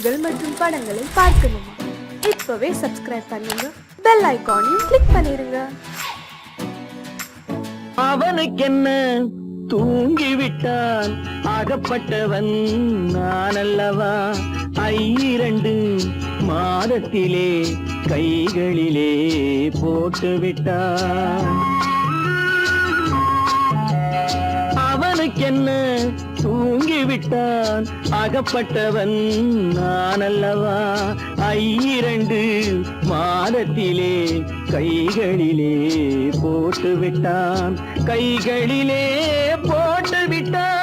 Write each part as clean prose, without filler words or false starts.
பாடல்கள் மற்றும் படங்களை பார்க்கணுமா? இப்பவே சப்ஸ்கிரைப் பண்ணுங்க, பெல் ஐகானையும் கிளிக் பண்ணிருங்க. அவனுக்கென்ன தூங்கிவிட்டான், அகப்பட்டவன் நான் அல்லவா? 2 மாதத்திலே கைகளிலே போட்டுவிட்டான். அவனுக்கென்ன தூங்கிவிட்டான், அகப்பட்டவன் நான் அல்லவா? 2 மாதத்திலே கைகளிலே போட்டுவிட்டான், கைகளிலே போட்டுவிட்டான்.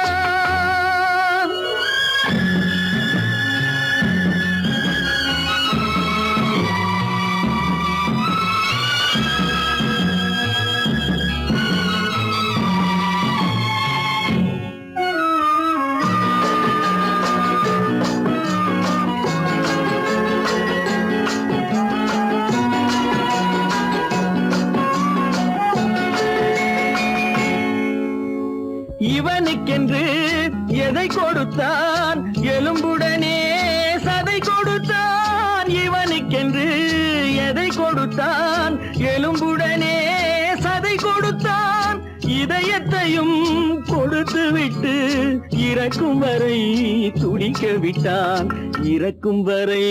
இவனுக்கென்று எதை கொடுத்தான், எலும்புடனே சதை கொடுத்தான். இவனுக்கென்று எதை கொடுத்தான், எலும்புடனே சதை கொடுத்தான். இதயத்தையும் கொடுத்து விட்டு இறக்கும் வரை துடிக்க விட்டான், இறக்கும் வரை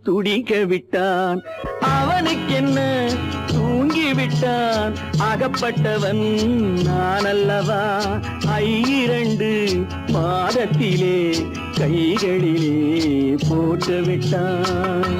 துடிக்க விட்டான். அவனுக்கென்ன தூங்கிவிட்டான், அகப்பட்டவன் நான் அல்லவா? 2 மாதத்திலே கைகளிலே போட்டுவிட்டான்.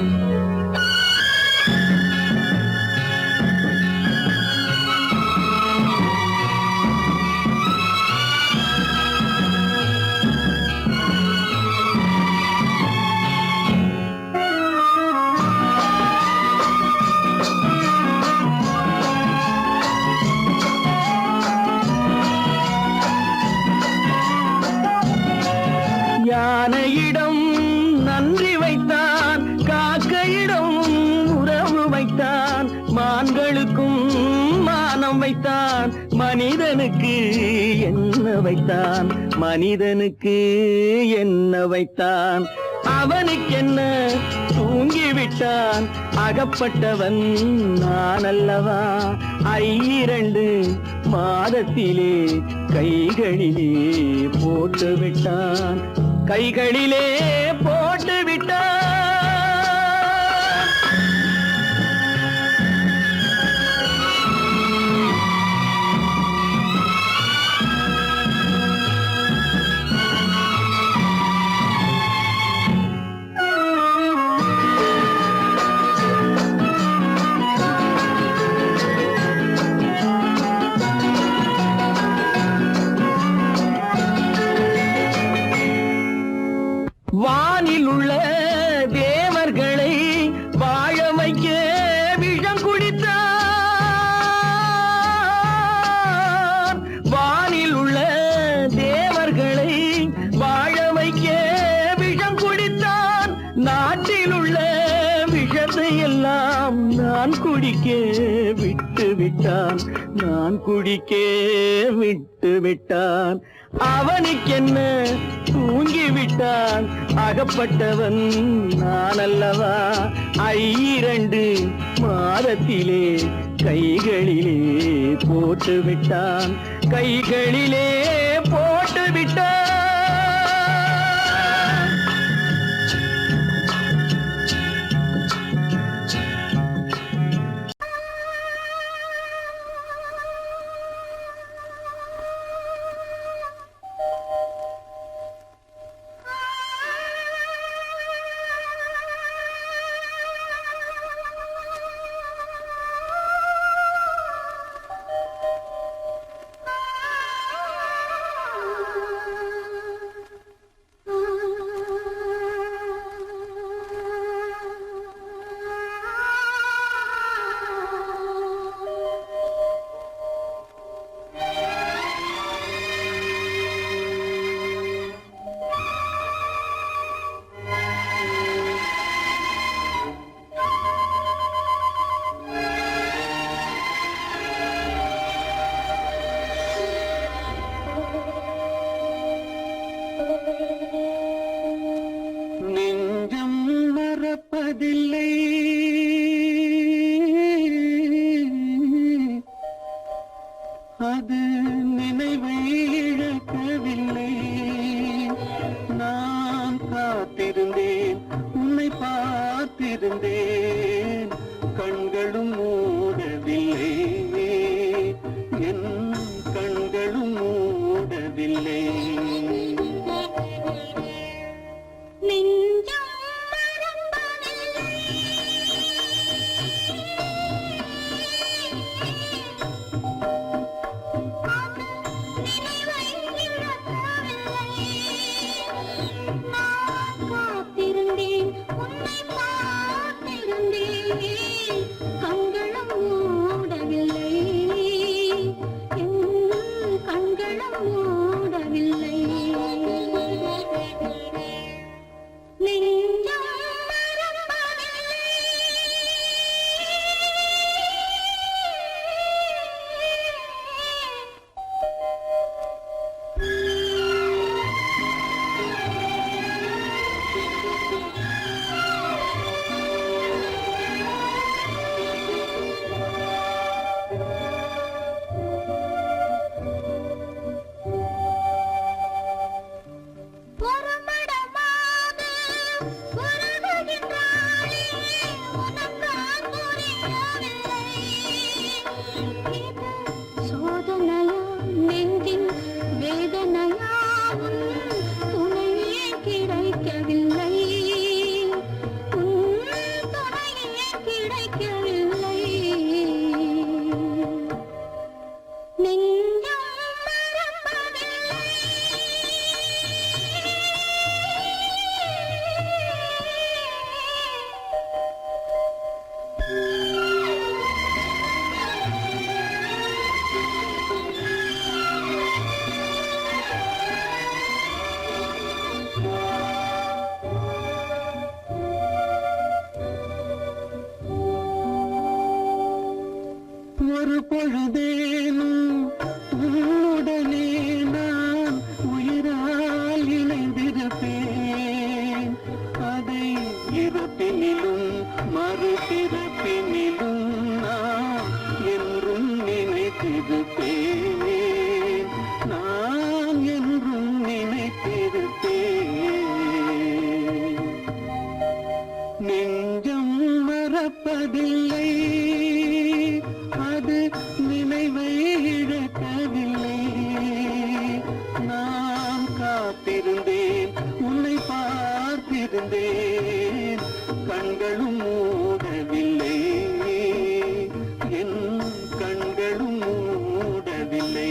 யானையிடம் நன்றி வைத்தான், காக்கையிடம் உறவு வைத்தான். மான்களுக்கும் மானம் வைத்தான், மனிதனுக்கு என்ன வைத்தான், மனிதனுக்கு என்ன வைத்தான். அவனுக்கென்ன தூங்கிவிட்டான், அகப்பட்டவன் நான் அல்லவா? 2 மாதத்திலே கைகளிலே போட்டுவிட்டான், கைகளிலே போட்டுவிட்டான். வானில் உள்ள தேவர்களை வாழ வைக்க விஷம் குடித்தான். வானில் உள்ள தேவர்களை வாழ வைக்க விஷம் குடித்தான். நாட்டில் உள்ள விஷத்தை எல்லாம் நான் குடிக்க விட்டு விட்டான், நான் குடிக்க விட்டு விட்டான். அவனுக்கென்ன தூங்கிவிட்டான், அகப்பட்டவன் நான் அல்லவா? 2 மாதத்திலே கைகளிலே போட்டுவிட்டான், கைகளிலே போட்டுவிட்டான். காத்திருந்தேன் உன்னை பார்த்திருந்தேன் கண்களும் மூடவில்லை என் கண்களும் மூடவில்லை ஒரு பொழுதேனும் உன்னுடனே நான் உயிரால் இணைந்திருப்பேன் அதை இறப்பினிலும் மறுபிறப்பினிலும் நான் என்றும் நினைத்திருப்பேன் நான் என்றும் நினைத்திருப்பேன் நெஞ்சம் மறப்பதில்லை அது நினைவை இழக்கவில்லை நான் காத்திருந்தேன் உன்னை பார்த்திருந்தேன் கண்களும் மூடவில்லை என் கண்களும் மூடவில்லை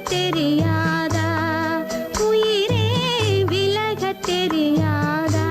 தெரியாதா உயிரே விலகத் தெரியாதா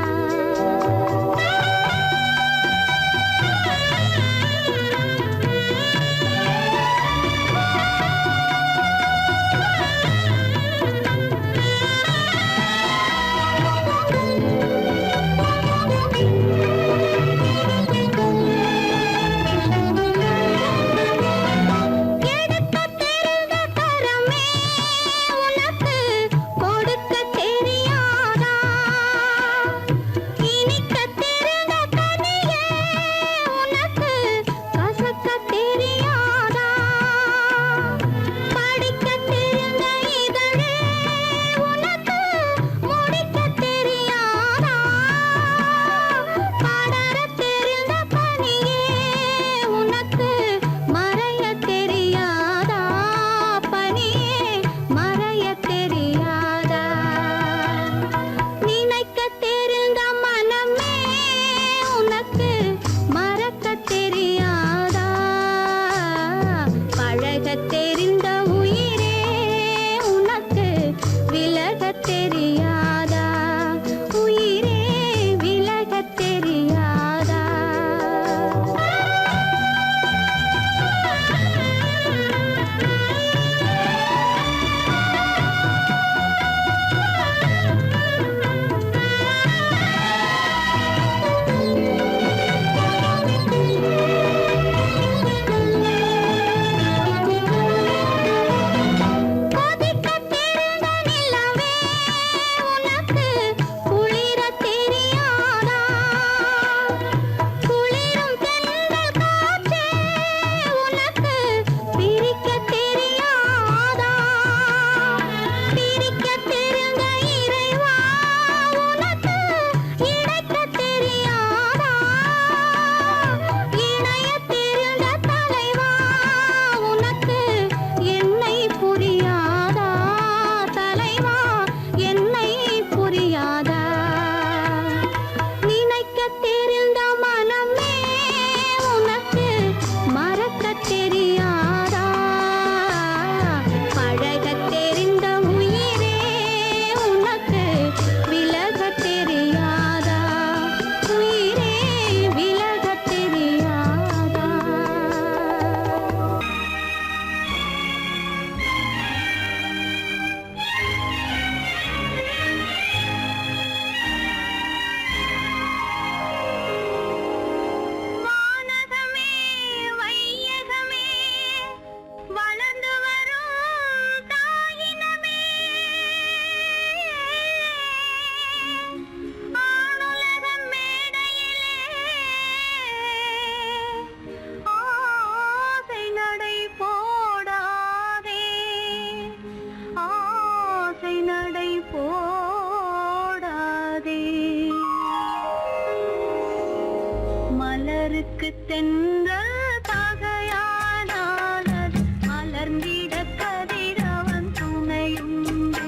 மலருக்கு தென்றல் பகையானால் அது மலர்ந்திட கதிரவன் துணையுண்டு.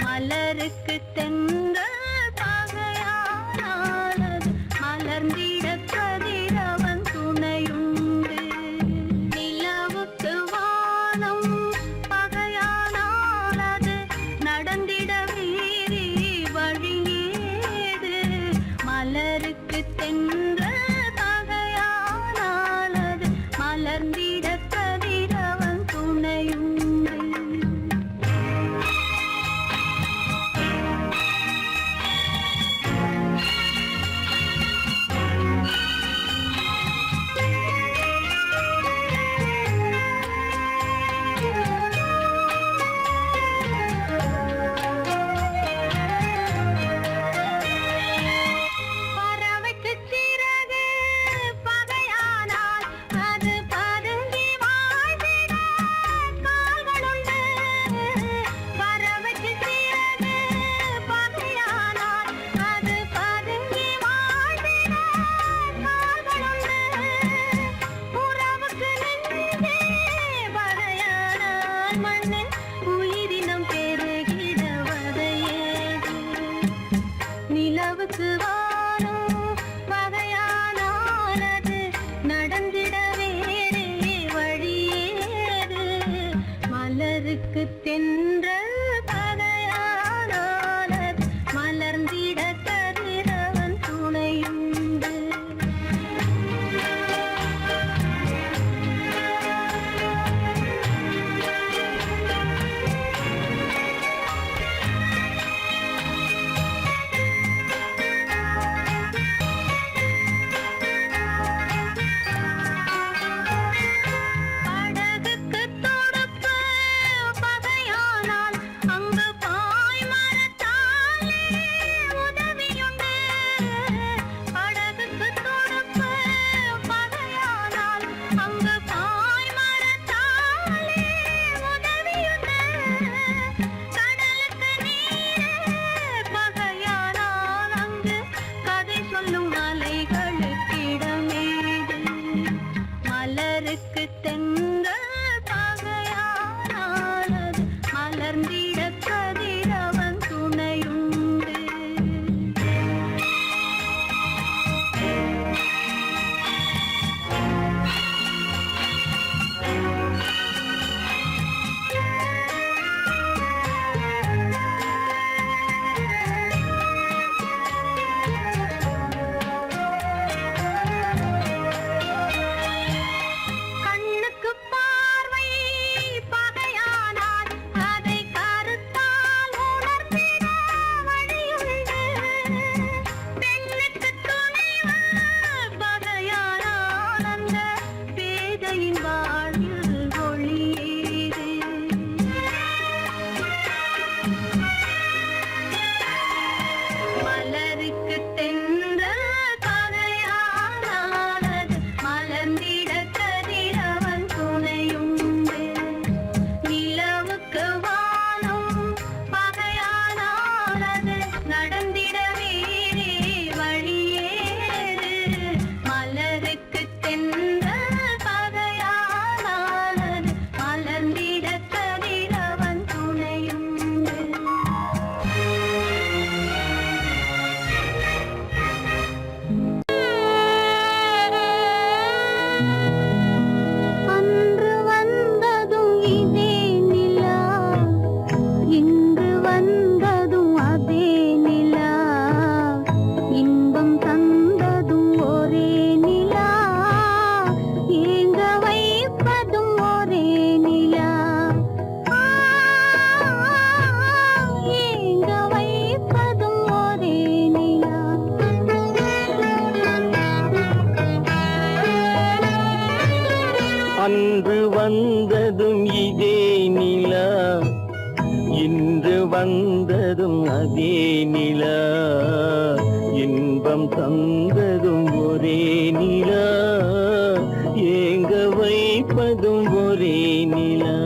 மலருக்கு தென்றல் பகையானால் அது மலர்ந்திட கதிரவன் துணையுண்டு. நிலவுக்கு வானம் பகையானால் அது நடந்திட வேறே வழியேது. மலருக்கு தென்றல் பகையானால் அது மலர்ந்திட கதிரவன் துணையுண்டு. நிலவுக்கு வானம் பகையானால் அது நடந்திட வேறே வழியேது. மலருக்கு தென்றல் பகையானால் அது மலர்ந்திட கதிரவன் துணையுண்டு. மலருக்கு தென்றல் பகையானால் அது மலர்ந்திட கதிரவன் துணையுண்டு. மலருக்கு தென்றல் பகையானால் அது மலர்ந்திட கதிரவன் துணையுண்டு. நிலவுக்கு வானம் பகையானால் அது நடந்திட வேறே வழியேது. மலருக்கு தென்றல் பகையானால் அது மலர்ந்திட கதிரவன் துணையுண்டு. அன்று வந்ததும் இதே நிலா, இன்று வந்ததும் அதே நிலா, இன்பம் தந்ததும் ஒரே நிலா, ஏங்க வைப்பதும் ஒரே நிலா, ஏங்க வைப்பதும் ஒரே நிலா. அன்று வந்ததும் இதே நிலா, இன்று வந்ததும் அதே நிலா, இன்பம் தந்ததும் ஒரே நிலா, ஏங்க வைப்பதும் ஒரே நிலா.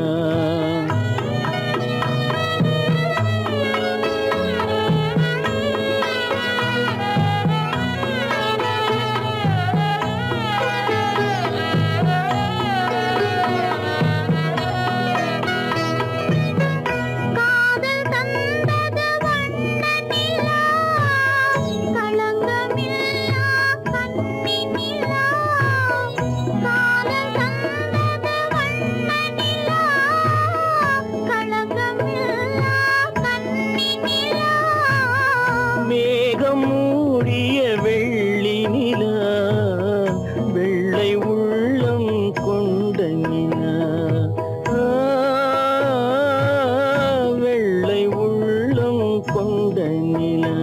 நிலா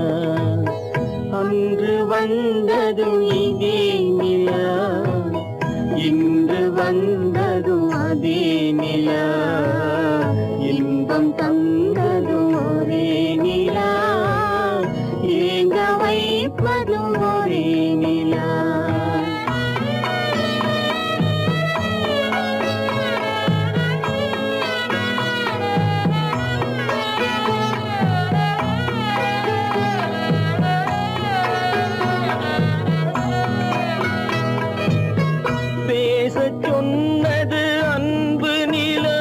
அன்று வந்ததும் இதே நிலா இன்று வந்ததும் அதே நிலா இன்பம் தந்ததும் ஒரே நிலா ஏங்க வைப்பதும் ஒரே நிலா பேசச் சொன்னது அன்பு நிலா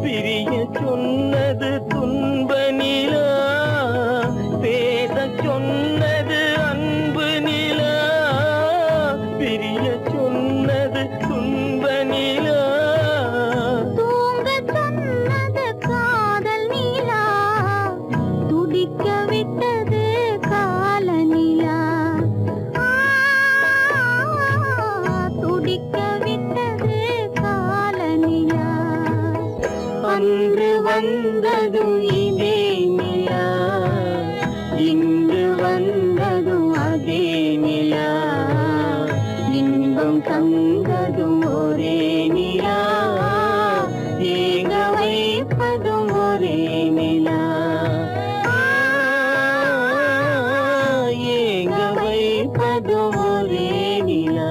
பிரிய சொன்னது துன்ப நிலா பேசச் சொன்னது அன்பு நிலா பிரிய சொன்னது துன்ப நிலா தூங்கச் சொன்னது காதல் நிலா துடிக்க விட்டது கால நிலா துடிக்க விட்டது கால நிலா அன்று வந்ததும் இதே நிலா இன்று வந்ததும் அதே நிலா இன்பம் தந்ததும் ஒரே நிலா ஏங்க வைப்பதும் ஒரே நிலா ஏங்க வைப்பதும் ஒரே நிலா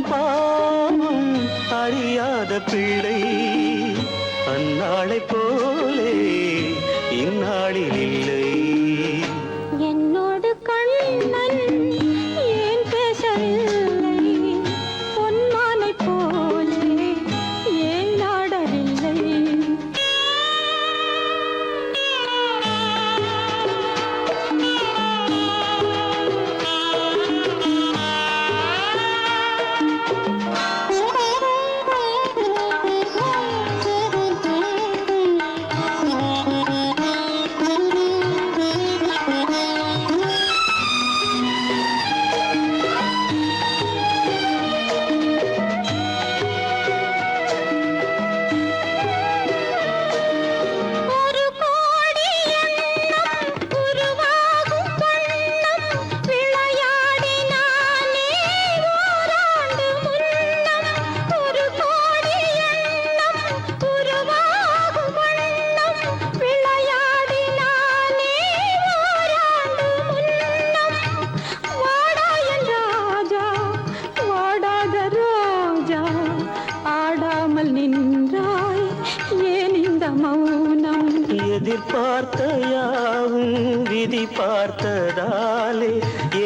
பாவம் பாவம் அறியாத பிள்ளை அந்நாளை போலே இந்நாளில் இல்லை. என்னோடு கண்ணன் ஏன் பேசவில்லை, பொன்மானை போலே ஏன் நாடவில்லை. ஒரு கோடி எண்ணம் உருவாகும் வண்ணம் விளையாடினானே ஓராண்டு முன்னம். ஒரு கோடி எண்ணம் உருவாகும் வண்ணம் விளையாடினானே ஓராண்டு முன்னம். வாடா என் ராஜா, வாடாத ரோஜா, ஆடாமல் நின்றாய் ஏன் இந்த மௌனம். எதிர்பார்த்த யாவும் விதி பார்த்ததாலே,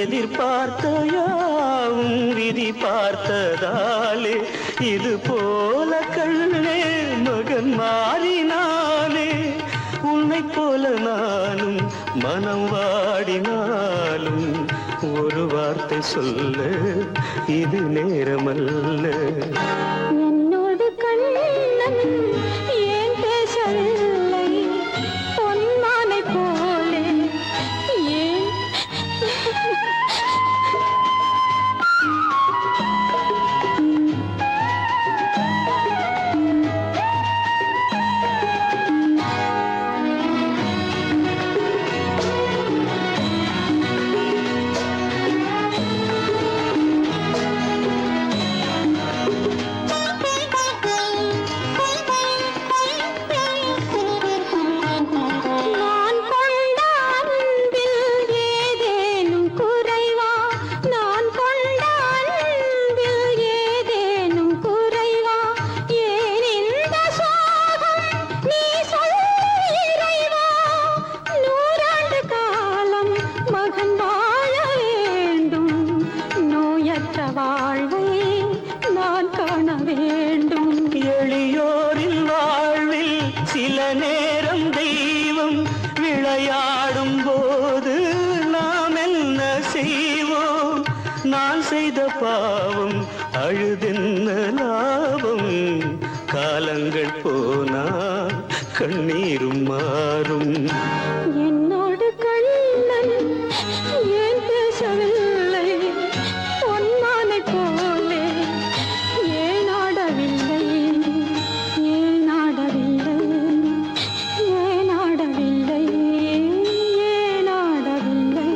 எதிர்பார்த்த யாவும் விதி பார்த்ததாலே, இது போல கண்ணே மகன் மாறினானே. உன்னை போல நானும் மனம் வாடினாலும் ஒரு வார்த்தை சொல்ல இது நேரமல்ல. என்னோடு கண்ணன் ஏன் பேசவில்லை, பொன்மானை போலே ஏன். நான் கொண்ட அன்பில் ஏதேனும் குறைவா, நான் கொண்ட அன்பில் ஏதேனும் குறைவா, ஏன் இந்த சோகம் நீ சொல் இறைவா. நூறாண்டு காலம் மகன் வாழ வேண்டும், நோயற்ற வாழ்வை நான் காண வேண்டும். எளியோரின் வாழ்வில் சில நேரம் தெய்வம் விளையாடும் போது நாம் என்ன செய்வோம்? நான் செய்த பாவம் அழுதென்ன லாபம்? காலங்கள் போனா கண்ணீரும் மாறும். என்னோடு கண்ணன் ஏன் பேசவில்லை, பொன்மானை போலே ஏன் ஆடவில்லை, ஏன் ஆடவில்லை, ஏன் ஆடவில்லை, ஏன் ஆடவில்லை.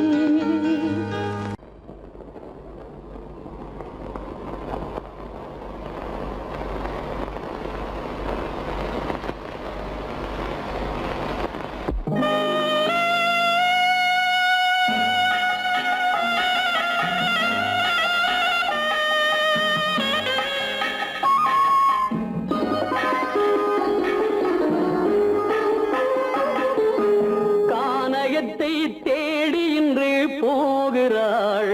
கானகத்தை தேடி இன்று போகிறாள்.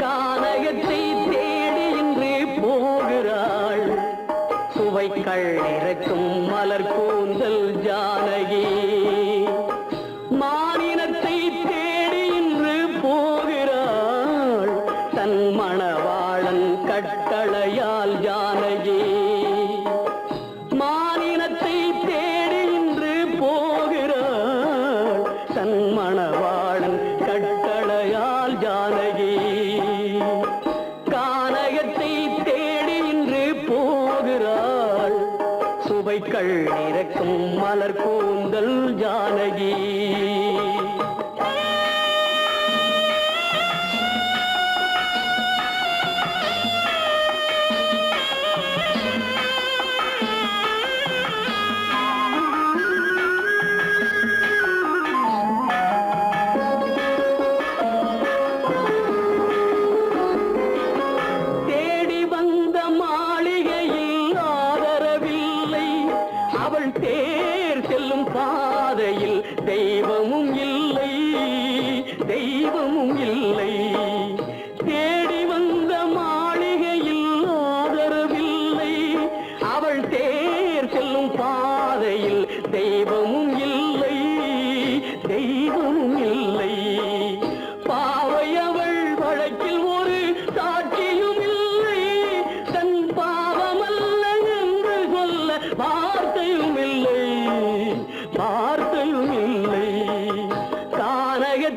கானகத்தை தேடி இன்று போகிறாள். சுவைக்கள் இறக்கும் மலர் கூந்தல் ஜானகி. மானினத்தை தேடி இன்று போகிறாள். தன் மணவாளன் கட்டளையால் ஜானகி. மானினத்தை தேடி இன்று போகிறாள். தன் மணவாளன் கட்டளையால் ஜானகி. கானகத்தை தேடி இன்று போகிறாள். சுவைக்கள் இறக்கும் மலர் கூந்தல் ஜானகி.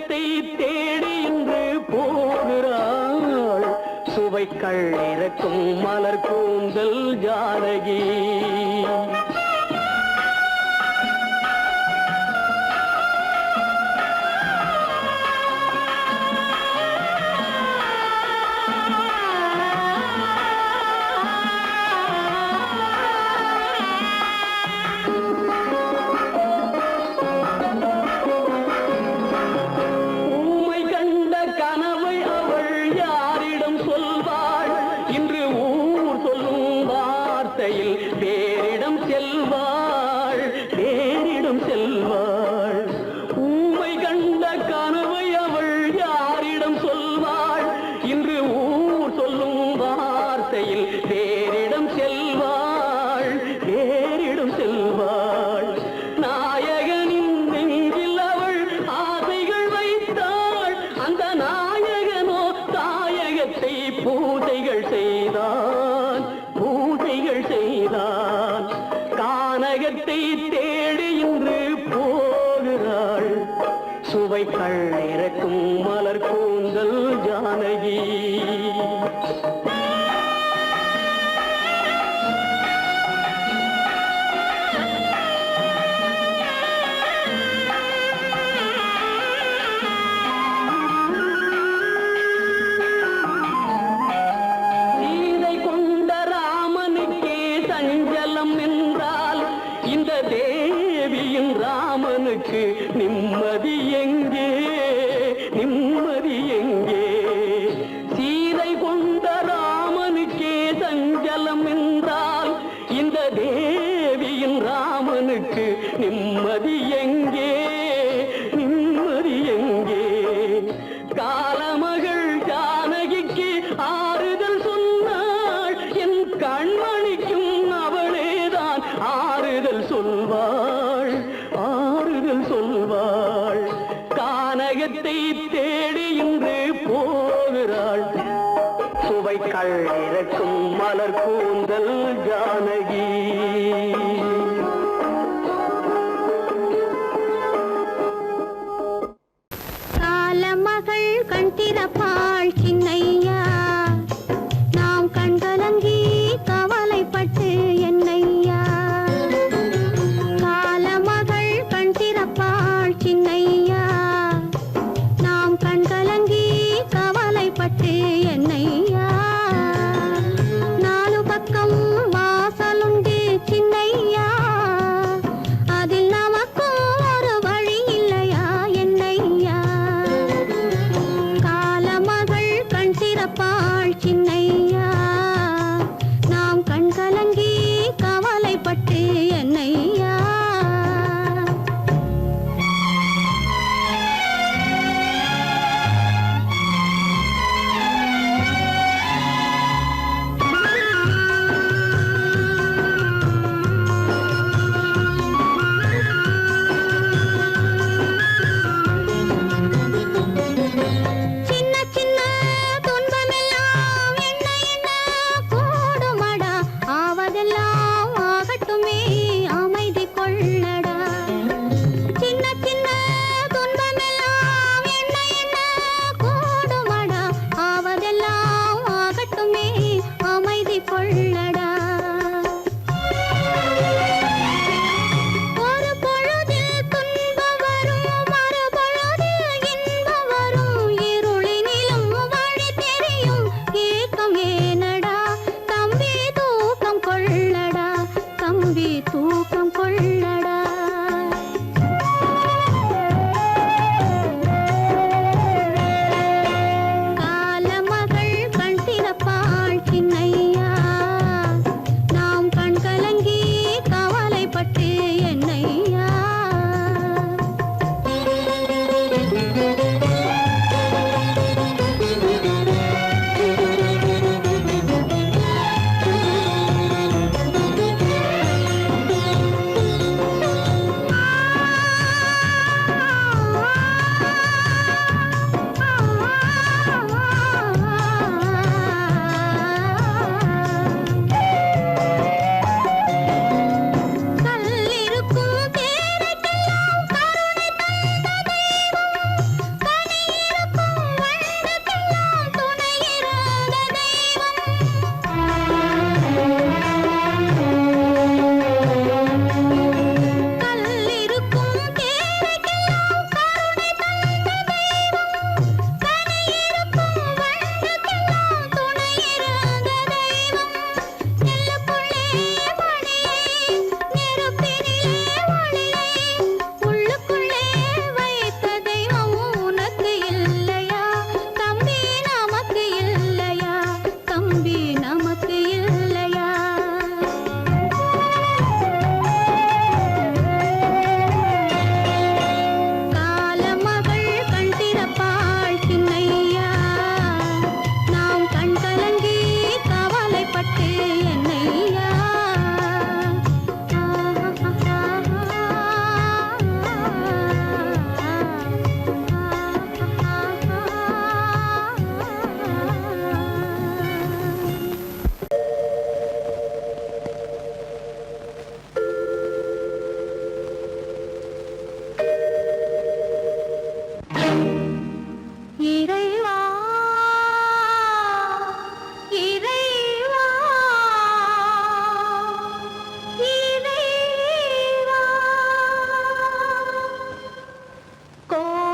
கானகத்தை தேடி இன்று போகிறாள் சுவைக்கள் இறக்கும் மலர் கூந்தல் ஜானகி. வேறிடம் செல்வாள் வேறிடம் செல்வாள். ஊமை கண்ட கனவை அவள் யாரிடம் சொல்வாள்? இன்று ஊர் சொல்லும் வார்த்தையில் வேறிடம் செல்வாள் வேறிடம் செல்வாள். நாயகனின் நெஞ்சில் அவள் ஆசைகள் வைத்தாள். அந்த நாயகனோ தாயகத்தை பூஜைகள் செய்தான் பூஜைகள் செய்தான். கானகத்தை தேடி இன்று போகிறாள் சுவைக்கள் இறக்கும் மலர் கூந்தல் ஜானகி. இந்த தேவியின் ராமனுக்கு நிம்மதி எங்கே நிம்மதி எங்கே? சீதை கொண்ட ராமனுக்கே சஞ்சலம் என்றால் இந்த தேவியின் ராமனுக்கு நிம்மதி எங்கே நிம்மதி எங்கே? காலமகள் ஜானகிக்கு ஆறுதல் சொன்னாள் என் கண்மணிக்கும் அவளேதான் ஆறுதல் சொல்வாள் ஆறுதல் சொல்வாள். கானகத்தை தேடி இன்று போகிறாள் சுவைக்கள் இறக்கும் மலர் கூந்தல் ஜானகி. காலமகள் கண் திறப்பாள் சின்னையா, நாம் கண்கலங்கி கவலைப்பட்டு என்னையா. காலமகள் கண் திறப்பாள் சின்னையா, நாம் கண்கலங்கி கவலைப்பட்டு என்னையா. நாலு பக்கம் வாசலும்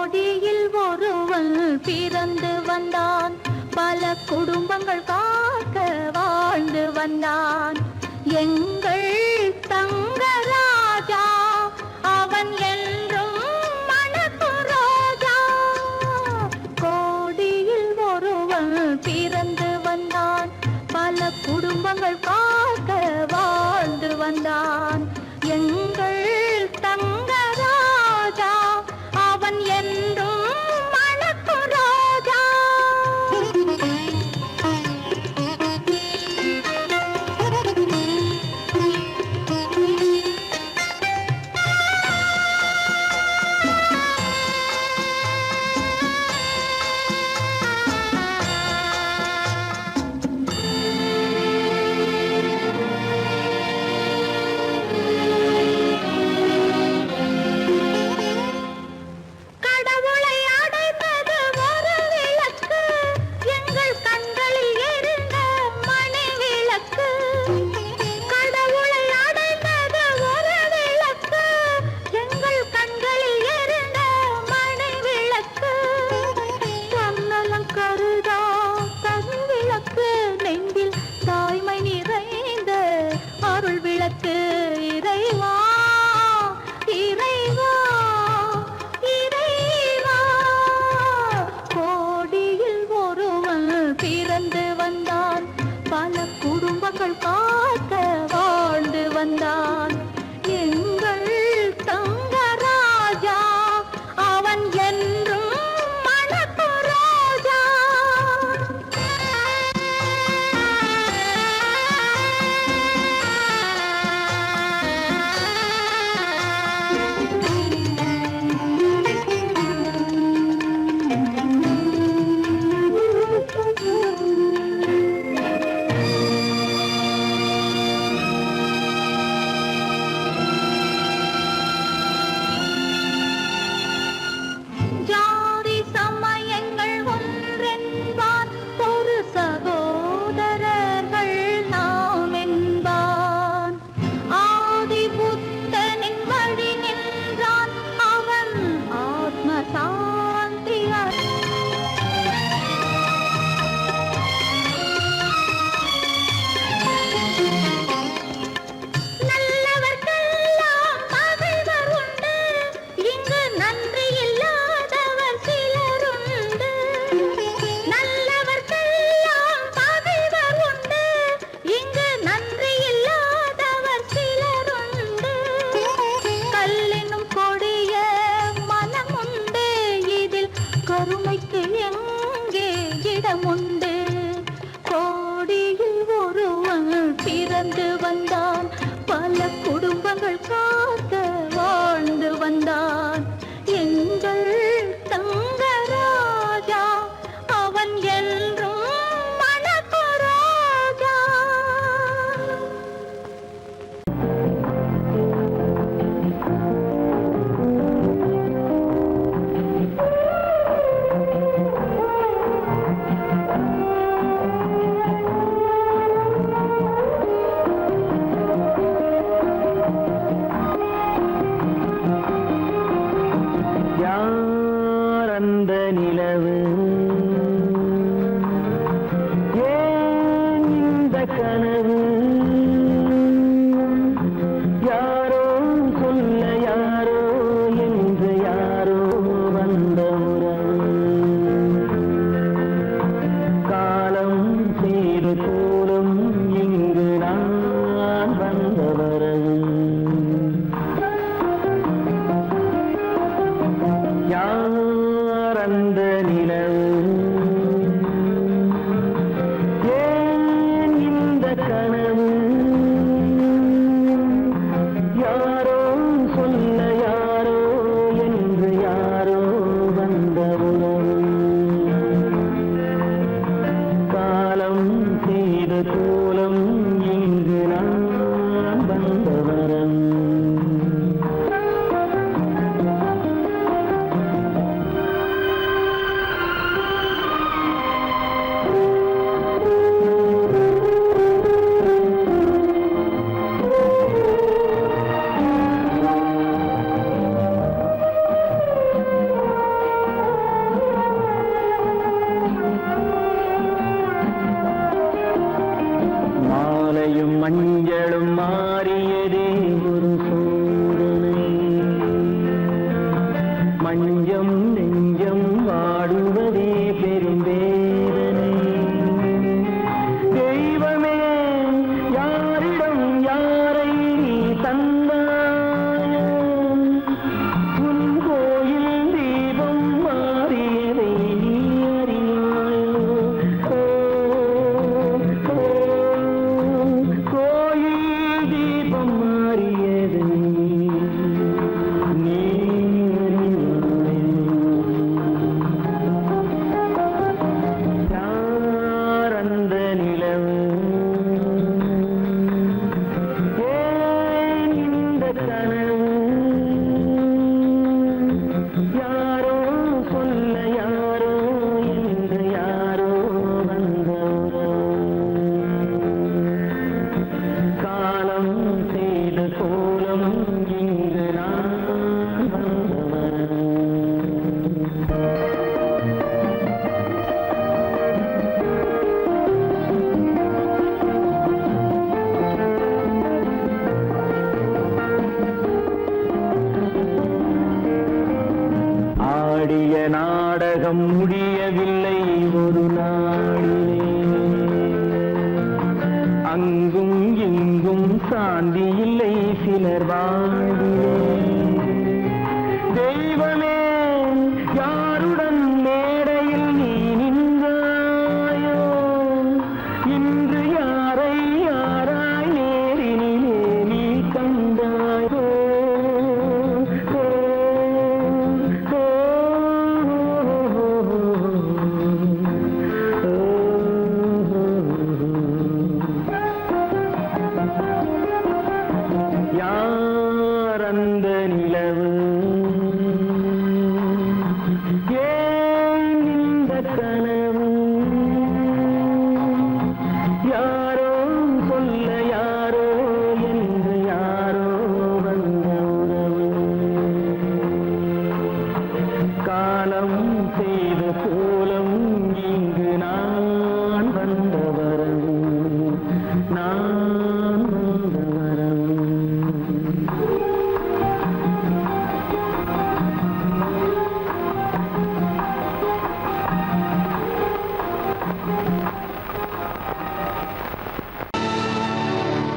கோடியில் ஒருவன் பிறந்து வந்தான், பல குடும்பங்கள் காக்க வாழ்ந்து வந்தான். எங்கள் தங்கராஜா அவன் என்றும் மணக்கு ரோஜா. கோடியில் ஒருவன் பிறந்து வந்தான், பல குடும்பங்கள் காக்க வாழ்ந்து வந்தான். எங்கள் தங்கராஜா அவன் என்றும் மணக்கு ரோஜா. கடவுளை அடைந்தது ஒரு விளக்கு, எங்கள் கண்களில் எரிந்த மணி விளக்கு. கடவுளை அடைந்தது ஒரு விளக்கு, எங்கள் கண்களில் எரிந்த மணி விளக்கு. தன்னலம் கருதா தன் விளக்கு, நெஞ்சில் தாய்மை நிறைந்த அருள் விளக்கு. இறைவா இறைவா இறைவா. கோடியில் ஒருவன் பிறந்து வந்தான், பல குடும்பங்கள் காக்க வாழ்ந்து வந்தான். எங்கள் தங்கராஜா அவன் என்றும் மணக்கு ரோஜா. ஜாதி சமயங்கள் ஒன்றென்பான், ஒரு சகோதரர்கள் நாம் என்பான். ஆதி புத்தனின் வழி நின்றான், அவன் ஆத்ம சாந்தி நல்லவர்க்கெல்லாம் பகைவர் உண்டு, இங்கு நன்றி இல்லாதவர் சிலருண்டு. நல்லவர்க்கெல்லாம் பகைவர் உண்டு, இங்கு நன்றி இல்லாதவர் சிலருண்டு. கல்லினும் கொடிய மனமுண்டு, இதில் கருணைக்கு எங்கே இடமுண்டு. கோடியில் ஒருவன் பிறந்து வந்தான், பல குடும்பங்கள் காக்க வாழ்ந்து வந்தான். எங்கள் தங்கராஜா அவன் என்றும் மணக்கு ரோஜா. யார் அந்த நிலவு, ஏன் இந்த கனவு, யாரோ சொல்ல யாரோ என்று யாரோ வந்த உறவு. காலம் செய்து கூடும் இங்கு நான் வந்த வரவு. யார் அந்த நிலவு, ஏன் இந்த கனவு, யாரோ சொல்ல யாரோ என்று யாரோ வந்த உறவு. காலம் செய்த கோலம் இங்கு நான் வந்த வரவு. ஆடிய நாடகம் முடியவில்லை ஒரு நாளிலே. அங்கும் இங்கும் சாந்தி இல்லை சிலர் வாழ்விலே. தெய்வமே யாருடன் மேடையில் நீ நின்றாயோ, இன்று யாரை யாராய் நேரினிலே நீ கண்டாயோ. யார் அந்த நிலவு, ஏன் இந்த கனவு, யாரோ சொல்ல யாரோ என்று யாரோ வந்த உறவு. காலம் செய்த கோலம் இங்கு நான் வந்த வரவு, நான் வந்த வரவு.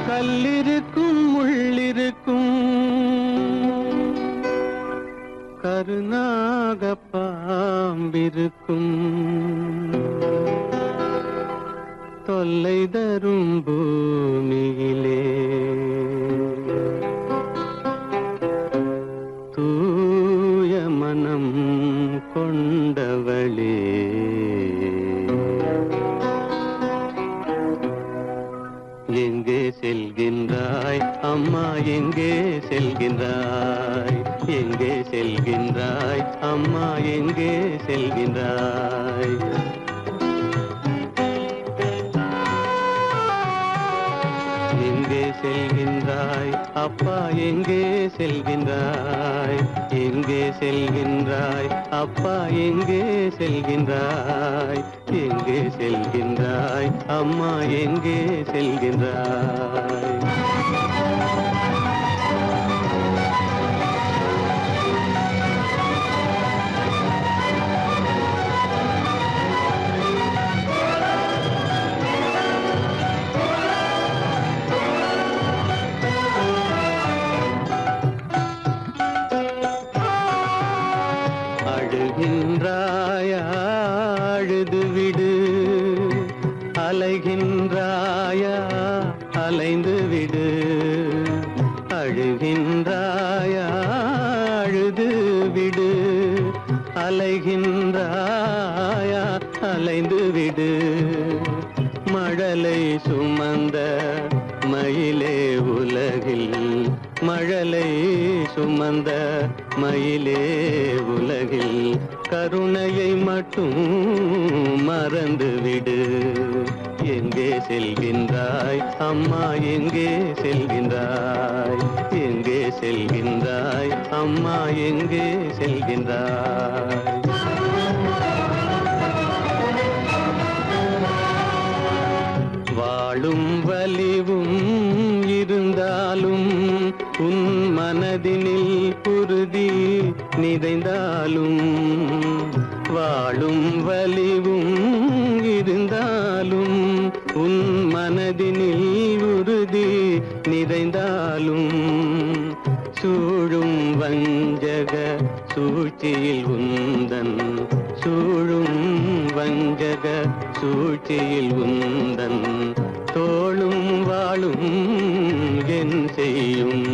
கல்லிருக்கும் முள்ளிருக்கும், கருநாக பாம்பிருக்கும், தொல்லை தரும் பூமியிலே தூய மனம் கொண்டவளே. எங்கே செல்கின்றாய் அம்மா, எங்கே செல்கின்றாய், எங்கே செல்கின்றாய் அம்மா, எங்கே செல்கின்றாய். எங்கே செல்கின்றாய் அப்பா, எங்கே செல்கின்றாய், எங்கே செல்கின்றாய் அப்பா, எங்கே செல்கின்றாய், எங்கே செல்கின்றாய் அம்மா, எங்கே செல்கின்றாய். அழுகின்றாயா அழுது விடு, அலைகின்றாயா அலைந்து விடு. அழுகின்றாயா அழுது விடு, அலைகின்றாயா அலைந்து விடு. மழலை சுமந்த மயிலே உலகில், மழலை சுமந்த மயிலே உலகில், கருணையை மட்டும் மறந்துவிடு. எங்கே செல்கின்றாய் அம்மா, எங்கே செல்கின்றாய், எங்கே செல்கின்றாய் அம்மா, எங்கே செல்கின்றாய். வாழும் வலிவும் இருந்தாலும், உன் மனதினில் உறுதி நிறைந்தாலும், வாழும் வலிவும் இருந்தாலும், உன் மனதினில் உறுதி நிறைந்தாலும், சூழும் வஞ்சக சூழ்ச்சியில் உந்தன், சூழும் வஞ்சக சூழ்ச்சியில் உந்தன், தோளும் வாழும் என் செய்யும்.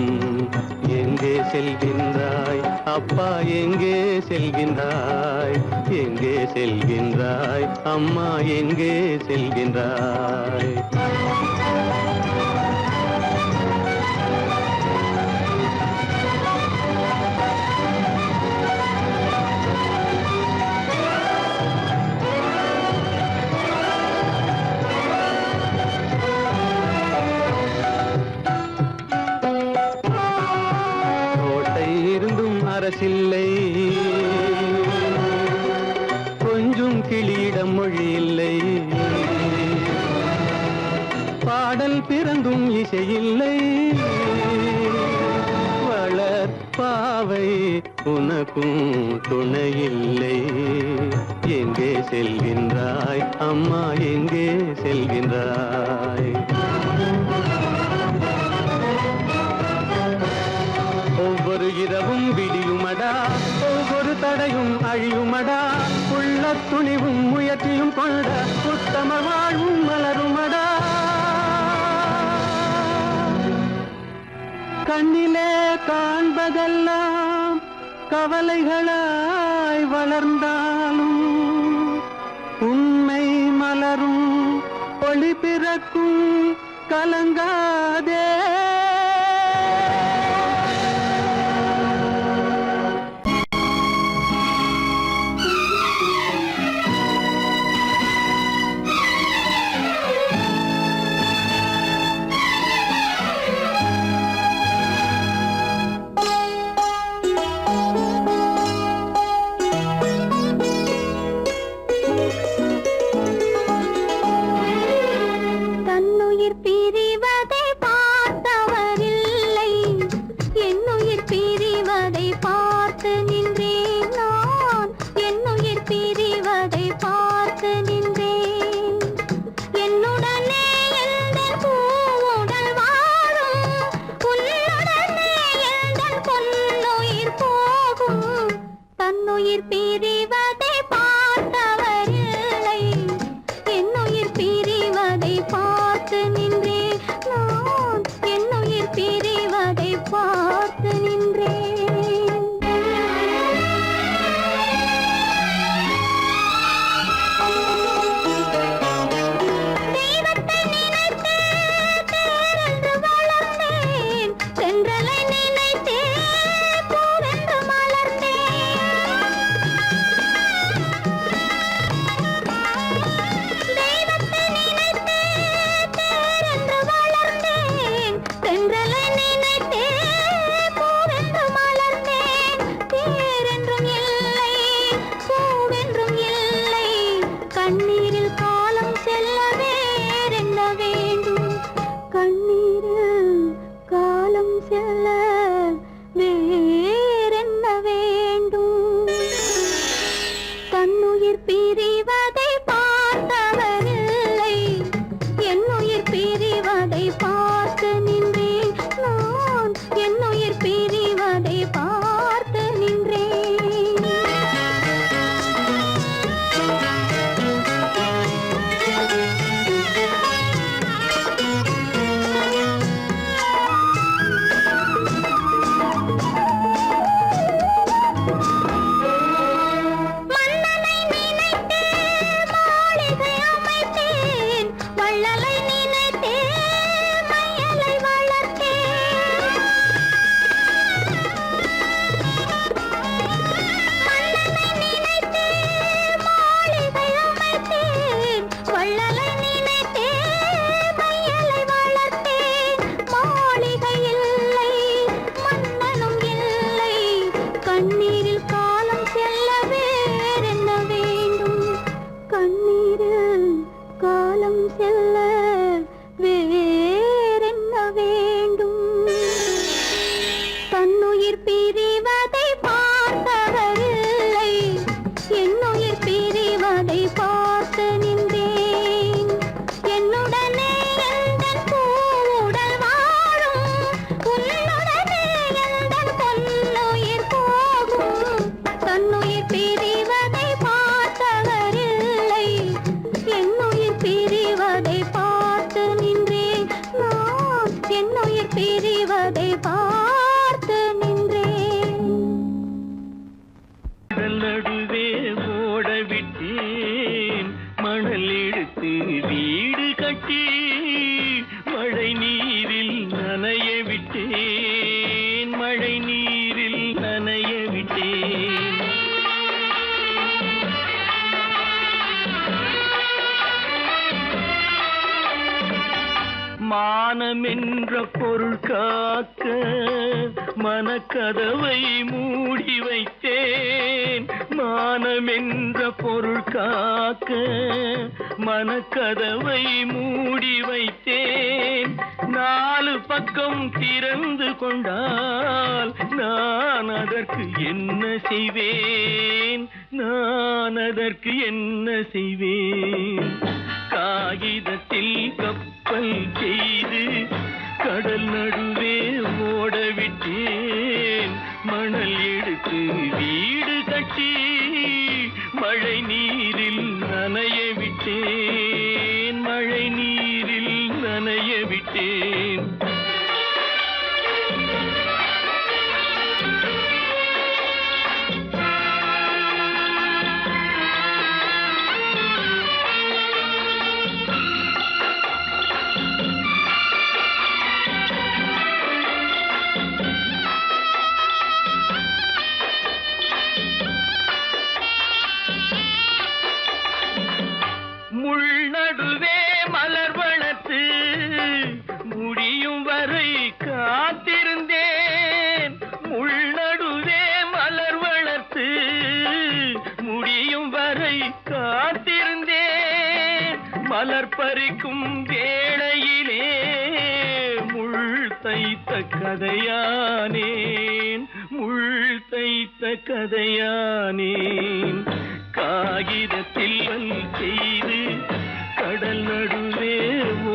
எங்கே செல்கின்றாய் அப்பா, எங்கே செல்கின்றாய், எங்கே செல்கின்றாய் அம்மா, எங்கே செல்கின்றாய். அரசில்லை, கொஞ்சம் கிளியிடம் மொழி இல்லை, பாடல் பிறந்தும் இசையில்லை, வளர் பாவை உனக்கும் துணையில்லை. எங்கே செல்கின்றாய் அம்மா, எங்கே செல்கின்றாய்? ஒவ்வொரு இரவும் விடியுமடா, ஒவ்வொரு தடையும் அழியுமடா, உள்ள துணிவும் முயற்சியும் கொண்ட உத்தம வாழ்வும் மலருமடா. கண்ணிலே காண்பதெல்லாம் கவலைகளாய் வளர்ந்தாலும் உண்மை மலரும், ஒளி பிறக்கும், கலங்காதே. தன்னுயிர் பிரிவதை பார்த்த மானமென்ற பொருள் காக்க மனக்கதவை மூடி வைத்தேன். மானமென்ற பொருள் காக்க மனக்கதவை மூடி வைத்தேன். 4 பக்கம் திறந்து கொண்டால் நான் அதற்கு என்ன செய்வேன்? நான் அதற்கு என்ன செய்வேன்? காகிதத்தில் கப்பல் செய்து கடல் நடுவே ஓடவிட்டேன். மணல் எடுத்து வீடு கட்டி மழை நீரில் நனைய விட்டேன். மழை நீரில் நனைய விட்டேன். முள்நடுவே மலர் வளர்த்து முடியும் வரை காத்திருந்தேன். முள்நடுவே மலர் வளர்த்து முடியும் வரை காத்திருந்தேன். மலர் பறிக்கும் வேளையிலே முள் தைத்த கதையானேன். முள் தைத்த கதையானேன். காகிதத்தில் செய்து கடல் நடுவே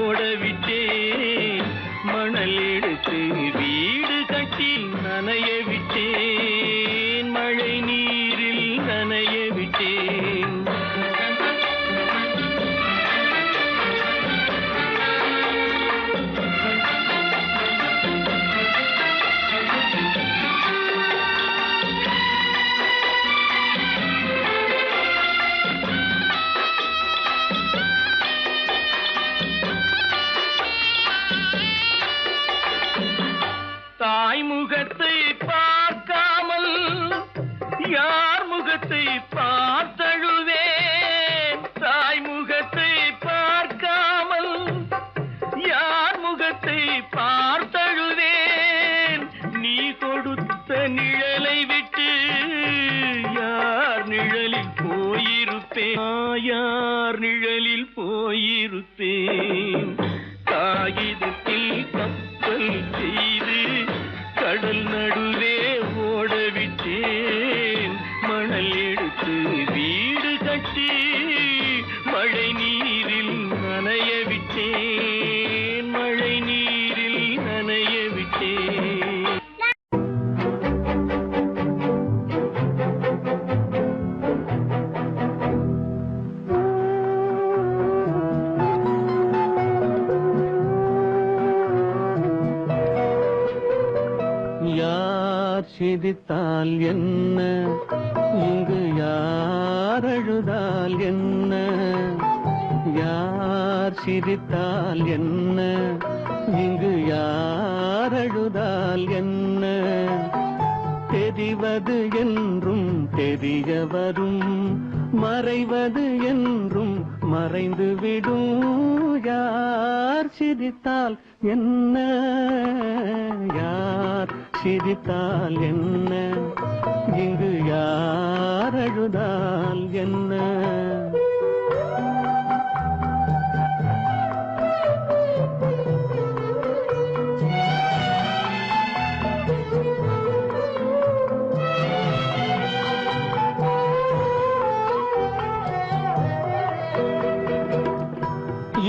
ஓடவிட்டேன். மணல் எடுத்து வீடு கட்டி நனைய விட்டேன். மழை நீரில் நனைய விட்டேன். தாய் முகத்தை பார்க்காமல் யார் முகத்தை பார்த்தழுவேன். தாய் முகத்தை பார்க்காமல் யார் முகத்தை பார்த்தழுவேன். நீ கொடுத்த நிழலை விட்டு யார் நிழலில் போயிருப்பேன். யார் நிழலில் போயிருப்பேன். காகிதத்தில் கப்பல் செய்து கடல் நடுவே ஓடவிட்டேன். மணல் எடுத்து வீடு கட்டி மழை நீரில் நனைய விட்டேன். மழை நீரில் நனைய விட்டேன். யார் சிரித்தால் என்ன, இங்கு யார் அழுதால் என்ன? யார் சிரித்தால் என்ன, இங்கு யார் அழுதால் என்ன? தெரிவது என்றும் தெரிய வரும், மறைவது என்றும் மறைந்து விடும். யார் சிரித்தால் என்ன, யார் சிரித்தால் என்ன, இங்கு யார் அழுதால் என்ன?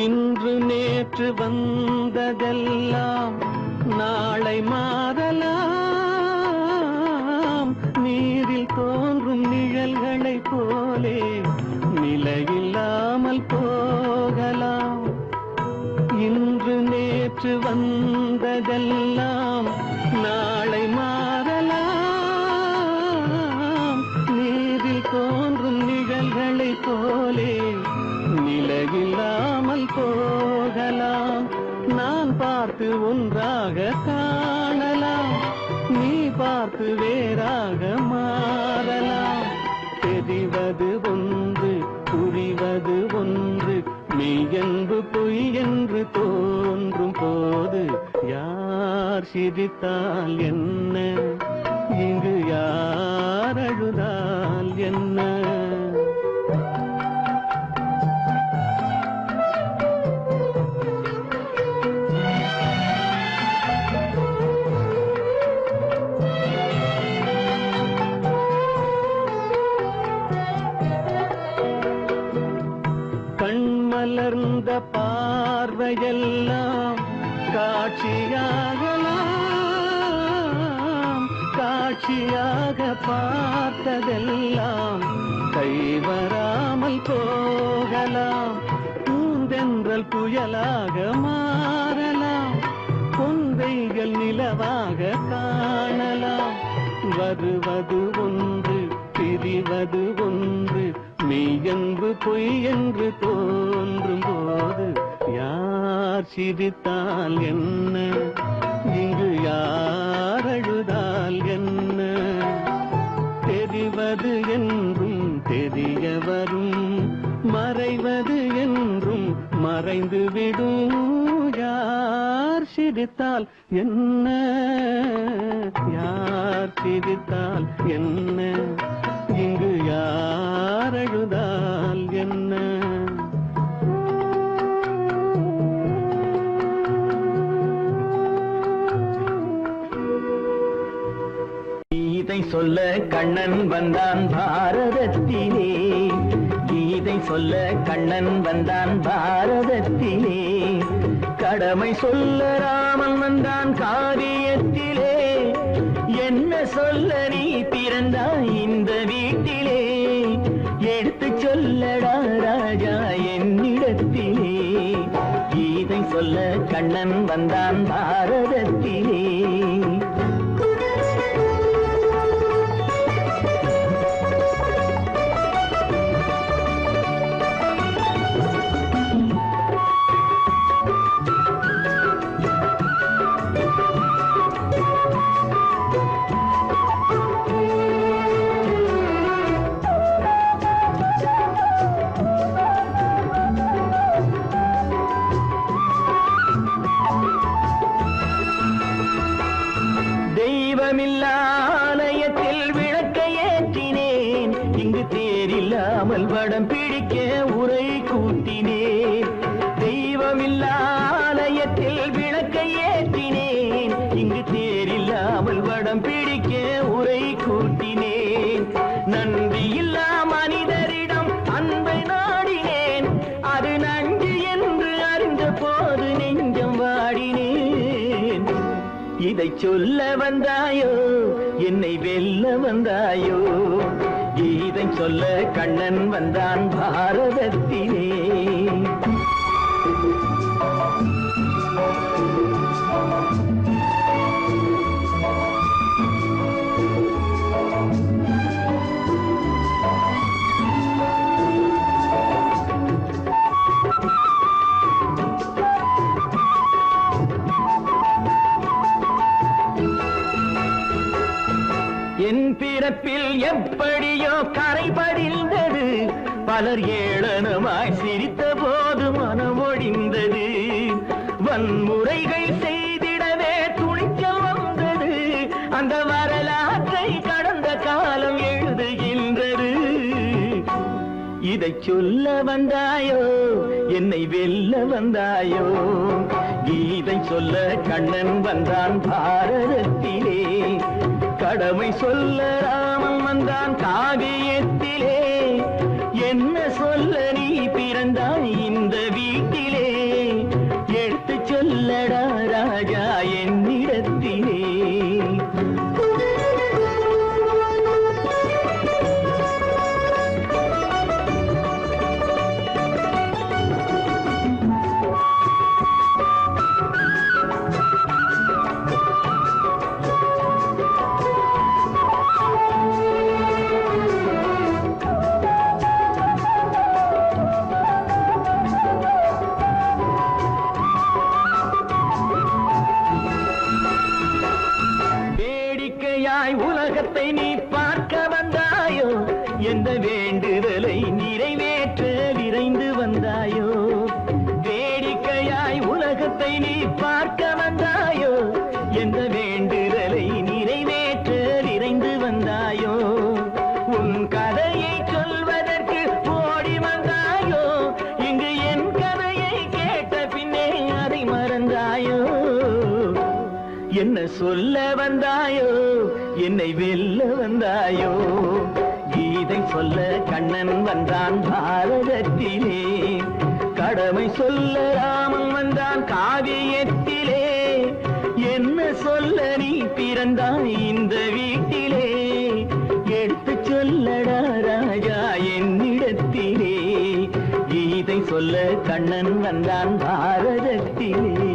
இன்று நேற்று வந்ததெல்லாம் நாளை மாறலாம். நீரில் தோன்றும் நிழல்களைப் போலே நிலையில்லாமல் போகலாம். இன்று நேற்று வந்ததெல்லாம் நாளை மாறலாம். நீரில் தோன்றும் நிழல்களைப் போலே நிலையில்லாமல் போகலாம். நான் பார்த்து ஒன்றாக காணலாம், நீ பார்த்து வேறாக மாறலாம். தெரிவது ஒன்று, புரிவது ஒன்று, மெய் என்று பொய் என்று தோன்றும் போது சிரித்தால் என்ன, இங்கு யார் அழுதால் என்ன? கண்மலர்ந்த பார்வையெல்லாம் காட்சியாகலாம், காட்சியாக பார்த்ததெல்லாம் கைவராமல் போகலாம். பூந்தென்றல் புயலாக மாறலாம், பொந்தைகள் நிலவாக காணலாம். வருவது ஒன்று பிரிவது ஒன்று, மெய்யென்று பொய் என்று தோன்றும் போது யார் சிரித்தால் என்ன, இங்கு யார் அழுதால் என்ன? தெரிவது என்றும் தெரிய வரும், மறைவது என்றும் மறைந்துவிடும். யார் சிரித்தால் என்ன, யார் சிரித்தால் என்ன, இங்கு யார் அழுதால் என்ன? கீதை சொல்ல கண்ணன் வந்தான் பாரதத்திலே, கீதை சொல்ல கண்ணன் வந்தான் பாரதத்திலே. கடமை சொல்ல ராமன் வந்தான் காரியத்திலே. என்ன சொல்ல நீ பிறந்தாய் இந்த வீட்டிலே, எடுத்து சொல்லடா ராஜா என்னிடத்திலே. கீதை சொல்ல கண்ணன் வந்தான் பாரதத்திலே. தெய்வமில்லாலயத்தில் விளக்கை ஏற்றினேன், இங்கு தேரில்லாமல் வடம் பிடிக்க உரை கூட்டினேன். தெய்வமில்லாலயத்தில் விளக்கை ஏற்றினேன், இங்கு தேரில்லாமல் வடம் பிடிக்க உரை கூட்டினேன். நன்றியில்லா மனிதரிடம் அன்பை நாடினேன், அது நன்றி என்று அறிந்த போது நெஞ்சம் வாடினேன். இதை சொல்ல வந்தாயோ, என்னை வெல்ல வந்தாயோ? கீதை சொல்ல கண்ணன் வந்தான் பாரதத்திலே. என் பிறப்பில் எப்படியோ கரை படிந்தது, பலர் ஏளனமாய் சிரித்த போது மனம் ஒழிந்தது. வன்முறைகள் செய்திடவே துணிச்சல் வந்தது, அந்த வரலாற்றை கடந்த காலம் எழுதுகின்றது. இதை சொல்ல வந்தாயோ, என்னை வெல்ல வந்தாயோ? கீதை சொல்ல கண்ணன் வந்தான் பாரதத்திலே. கடமை சொல்ல ராமன் வந்தான் காவியத்திலே. என்ன சொல்ல நீ பிறந்தாய் இந்த வீட்டிலே, எடுத்து சொல்லடா ராஜா என்னிடத்திலே. உலகத்தை நீ பார்க்க வந்தாயோ, எந்த வேண்டுதலை நிறைவேற்ற விரைந்து வந்தாயோ? வேடிக்கையாய் உலகத்தை நீ பார்க்க வந்தாயோ, எந்த என்ன சொல்ல வந்தாயோ என்னை வெல்ல வந்தாயோ கீதை சொல்ல கண்ணன் வந்தான் பாரதத்திலே கடமை சொல்ல ராமன் வந்தான் காவியத்திலே என்ன சொல்ல நீ பிறந்தாய் இந்த வீட்டிலே எடுத்து சொல்லடா ராஜா என்னிடத்திலே கீதை சொல்ல கண்ணன் வந்தான் பாரதத்திலே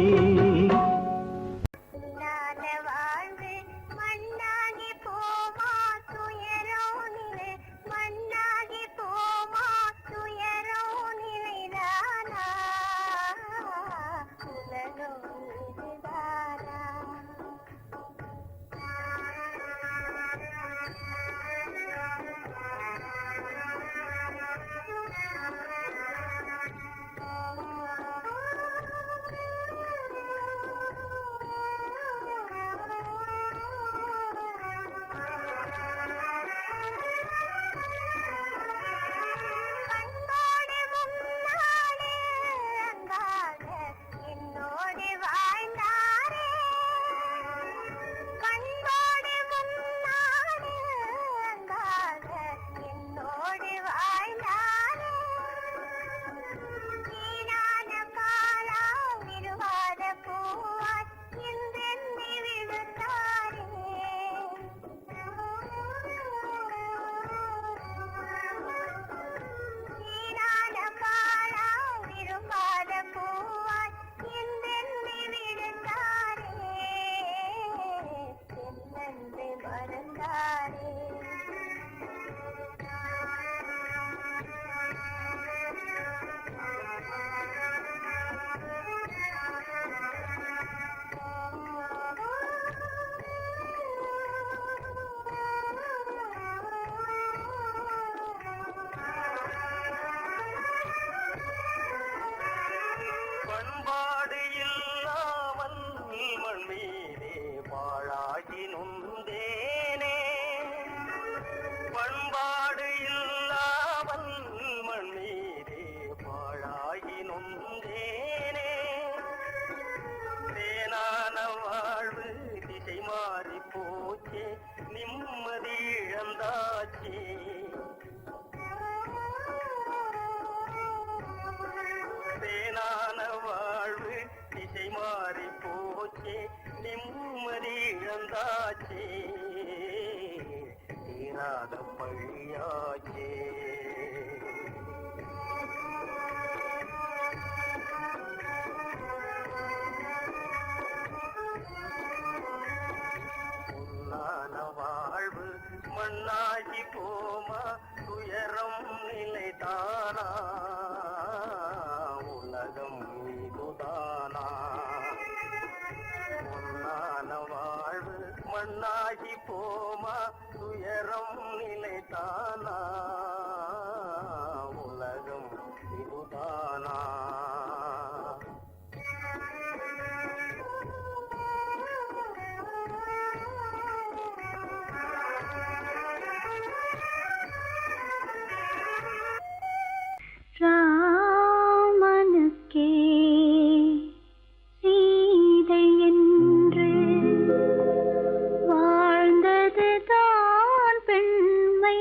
மண்ணாகி போமா துயரம் நிலைதானா உலகம் இதுதானா பொன்னான வாழ்வு மண்ணாகி போமா துயரம் நிலைதானா உலகம் இதுதானா ராமனுக்கே சீதை என்று வாழ்ந்தது தான் பெண்மை.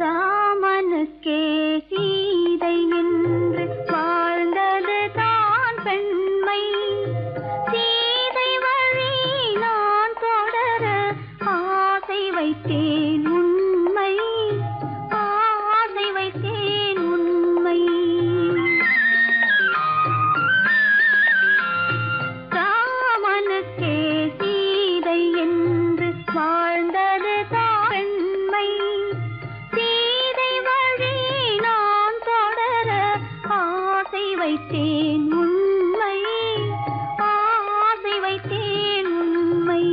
ராமனுக்கே சீதை என்று வாழ்ந்தது தான் பெண்மை. சீதை வழி நான் தொடர ஆசை வைத்தேன் உண்மை, ஆசை வைத்தேன் உண்மை. ராமனுக்கே சீதை என்று வாழ்ந்தது தான் பெண்மை. சீதை வழி நான் தொடர ஆசை வைத்தேன் உண்மை, ஆசை வைத்தேன் உண்மை.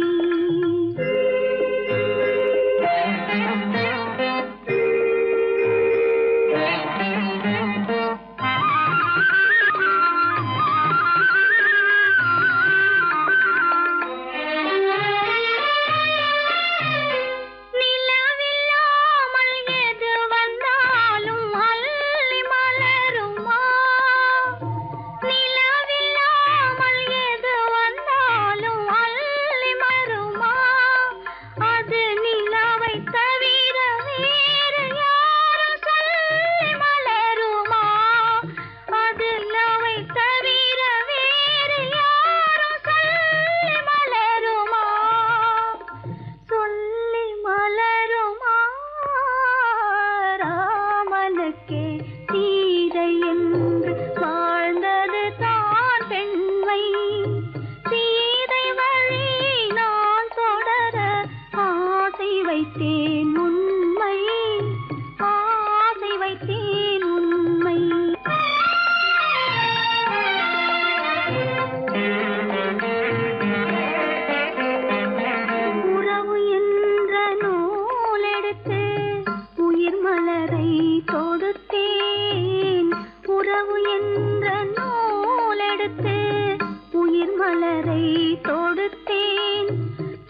கொடுத்தேன்.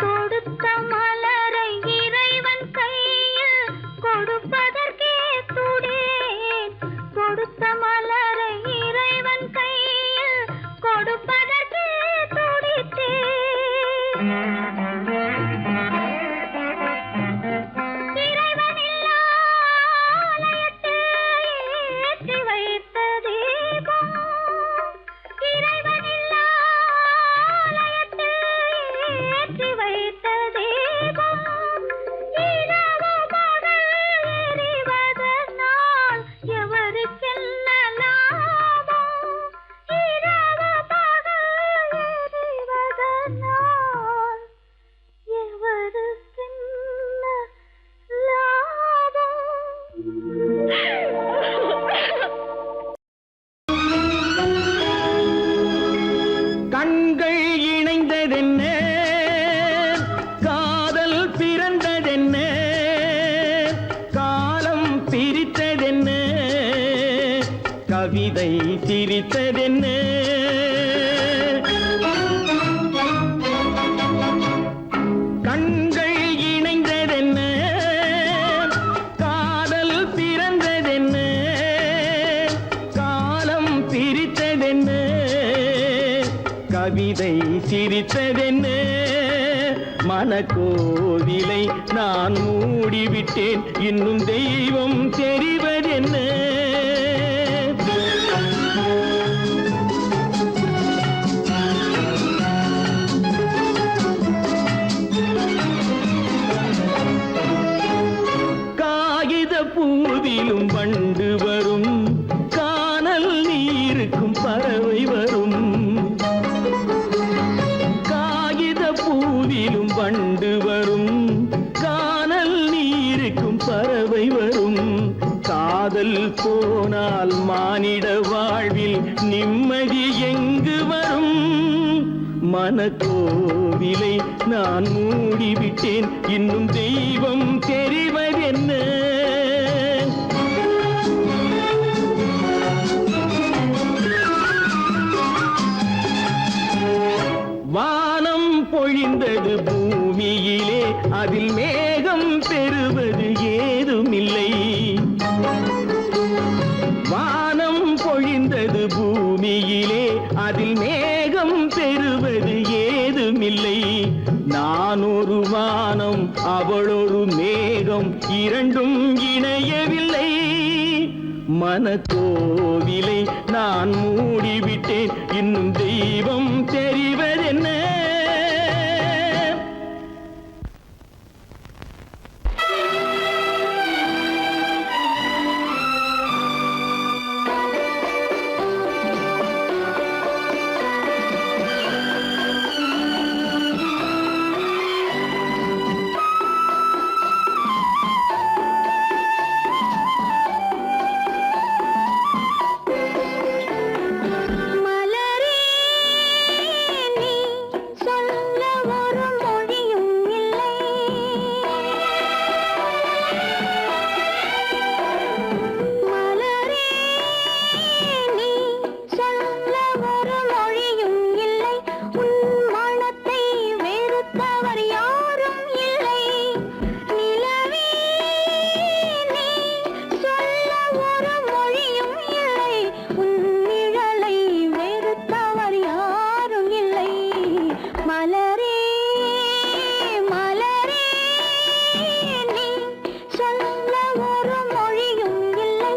கொடுத்த மலரை இறைவன் கையில் கொடுப்பதற்கே துடித்தேன். கொடுத்த மலரை இறைவன் கையில் கொடுப்பதற்கே துடித்தேன். இறைவனில்லா ஆலயத்தில் ஏற்றி வைத்த தீபம். இறைவனில்லா ஆலயத்தில் ஏற்றி வைத்த தீபம். இரவு பகல் எரிவதனால் எவருக்கென்ன லாபம்? இரவு பகல் எரிவதனால் எவருக்கென்ன லாபம்? கண்கள் இணைந்ததென்ன, காதல் பிறந்ததென்ன, காலம் பிரித்ததென்ன, கவிதை சிரித்ததென்ன. கண்கள் இணைந்ததென்ன, காதல் பிறந்ததென்ன, காலம் பிரித்ததென்ன, கவிதை சிரித்ததென்ன. மனக்கோவிலை நான் மூடிவிட்டேன், இன்னும் தெய்வம் தெரிவதென்ன. காகித பூவிலும் வண்டு வரும், கானல் நீருக்கும் பறவை வரும். காகித பூவிலும் வண்டு வரும், கானல் நீருக்கும் பறவை வரும். காதல் போனால் மானிட வாழ்வில் நிம்மதி எங்கு வரும்? மனக்கோவிலை நான் மூடிவிட்டேன், இன்னும் தெய்வம் தெரிவதென்ன. வானம் பொழிந்தது பூமியிலே, அதில் மேகம் பெறுவது ஏதுமில்லை. வானம் பொழிந்தது பூமியிலே, அதில் மேகம் பெறுவது ஏதுமில்லை. நான் ஒரு வானம், அவளொரு மேகம், இரண்டும் இணையவில்லை. மனக்கோவிலை நான் மூடிவிட்டேன், இன்னும் தெய்வம் தெரிவதென்ன. மலரே நீ சொல்ல ஒரு மொழியும் இல்லை. மலரே நீ சொல்ல ஒரு மொழியும் இல்லை. உன் மனத்தை வெறுத்தவர் யாரும் இல்லை. நிலவே நீ சொல்ல ஒரு மொழியும் இல்லை. உன் நிழலை வெறுத்தவர் யாரும் இல்லை. மலரே மலரே நீ சொல்ல ஒரு மொழியும் இல்லை.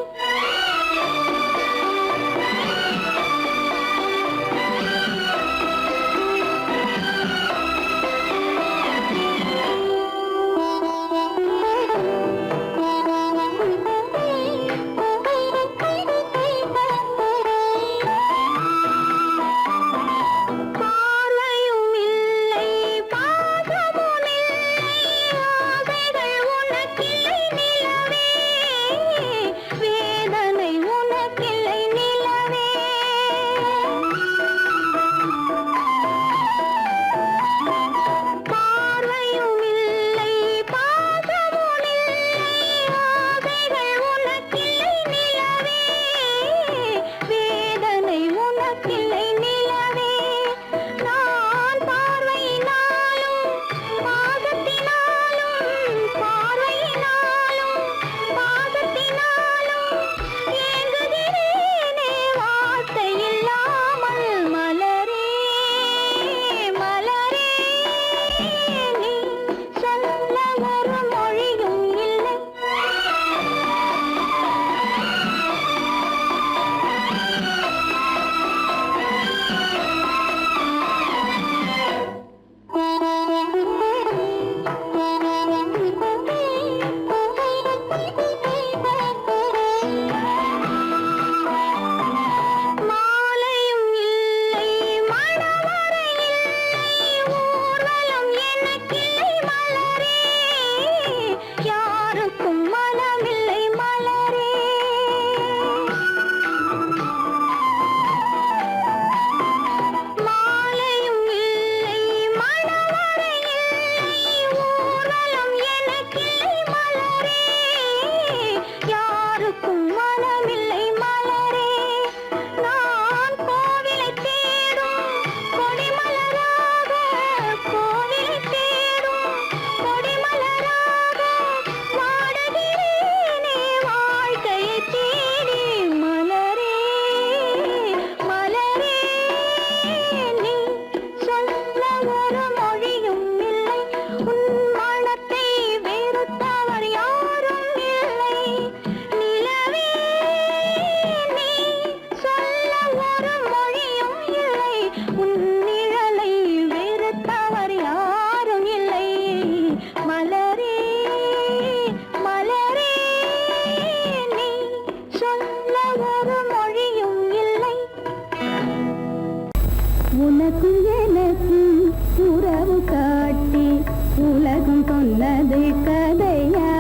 சொன்னது கதையா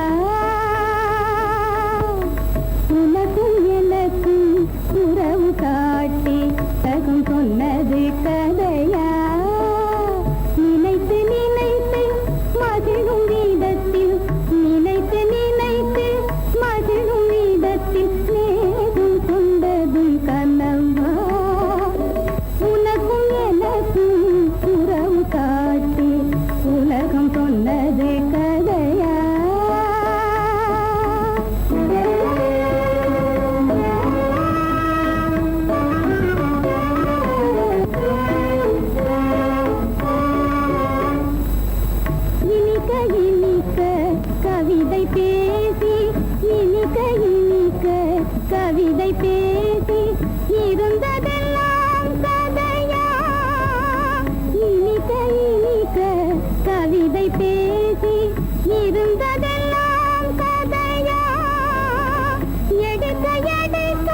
உனக்கும் எனக்கும் உறவு காட்டி உலகம் சொன்னது கதையா நினைத்து நினைத்து மகிழும் வீதத்தில் நினைத்து நினைத்து மகிழும் வீதத்தில் நேரும் கொண்டதும் கனவா உனக்கும் எனக்கும் உறவு காட்டி உலகம் சொன்னது கதையா இனிக்க இனிக்க கவிதை பேசி இனிக்க இனிக்க கவிதை பேசி இருந்ததெல்லாம் கதையா இனிக்க இனிக்க கவிதை பேசி இருந்ததெல்லாம் கதையா எடுக்க எடுக்க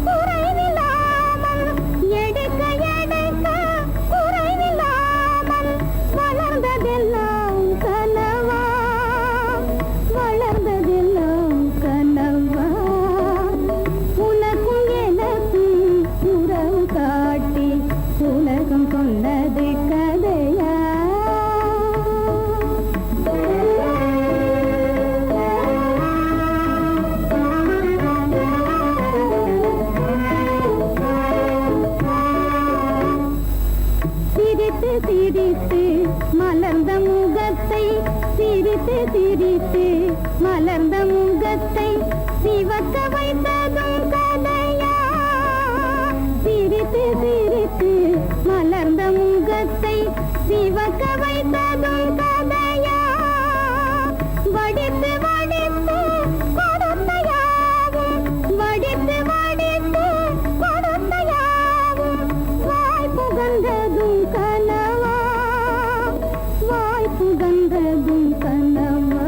குறைவில்லாமல் எடுக்க எடுக்க குறைவில்லாமல் வளர்ந்ததெல்லாம் கனவா வளர்ந்ததெல்லாம் கனவா உனக்கும் எனக்கும் உறவு காட்டி உலகம் சொன்னது கதையா சிரித்து சிரித்து மலர்ந்த முகத்தை சிரித்து சிரித்து மலர்ந்த முகத்தை சிவக்க வைத்ததும் கதையா சிரித்து சிரித்து மலர்ந்த முகத்தை சிவக்க வைத்ததும் கதையா வடித்து வடித்து கொடுத்தையாவும் வடித்து வடித்து கொடுத்தையாவும் வாய் புகழ்ந்ததும் கனவா வாய் புகழ்ந்ததும் கனவா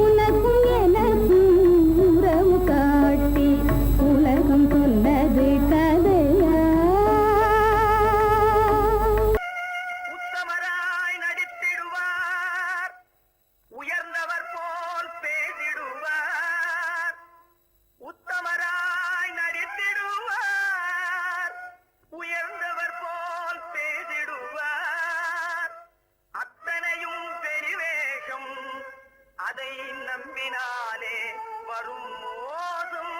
உனக்கும் எனக்கும் உறவு காட்டி உலகம் சொன்னது கதையா உத்தமராய் நடித்திடுவார் உயர்ந்தவர் போல் பேசிடுவார் உத்தமராய் நடித்திடுவார் உயர்ந்தவர் போல் பேசிடுவார் அத்தனையும் பெரிவேஷம் அதை நம்பினாலே வரும் மோசம்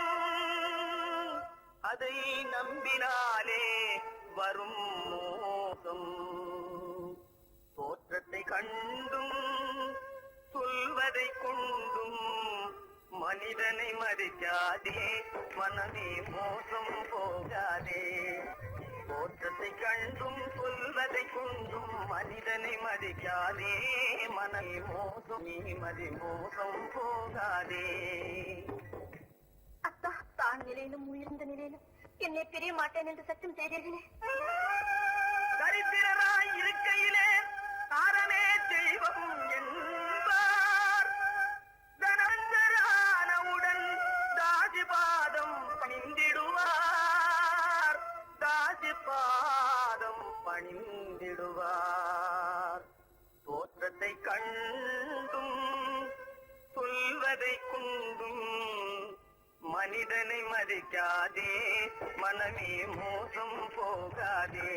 அதை நம்பினாலே வரும் மோசம் தோற்றத்தை கண்டும் சொல்வதை கொண்டும் மனிதனை மதிக்காதே மனமே மோசம் போகாதே தோற்றத்தை கண்டும் சொல்வதை கொண்டும் மனிதனை மதிக்காதே மனமே மோசம் நீ மதி மோசம் போகாதே அத்தா தான் நிலையிலும் உயர்ந்த நிலையிலும் என்னை பிரிய மாட்டேன் என்று சத்தியம் செய்தீர்களே தரித்திரராய் இருக்கையிலே தாரமே தெய்வம் என்பார் தனஞ்சரானவுடன் தாசிபாதம் பணிந்திடுவார் தாசிபாதம் பணிந்திடுவார் தோற்றத்தை கண்டும் சொல்வதை கொண்டும் மனிதனை மதிக்காதே மனமே மோசம் போகாதே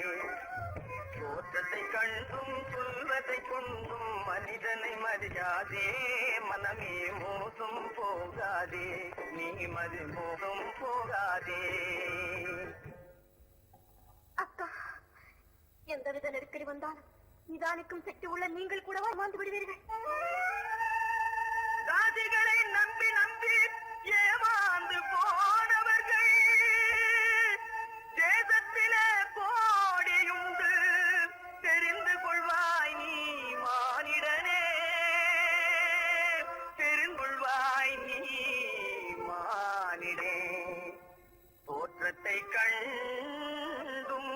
தோற்றத்தை கண்டும் சொல்வதை கொண்டும் மனிதனை மதிக்காதே மனமே மோசம் போகாதே நீ மதி மோசம் போகாதே அக்கா எந்தவித நெருக்கடி வந்தாலும் நிதானிக்கும் சக்தி உள்ள நீங்கள் கூடவா மாந்து விடுவீர்கள் தாதிகளை நம்பி நம்பி ஏமாந்து போனவர்கள் தேசத்திலே கோடியுண்டு தெரிந்து கொள்வாய் நீ மானிடனே தெரிந்து கொள்வாய் நீ மானிடே தோற்றத்தை கண்டும்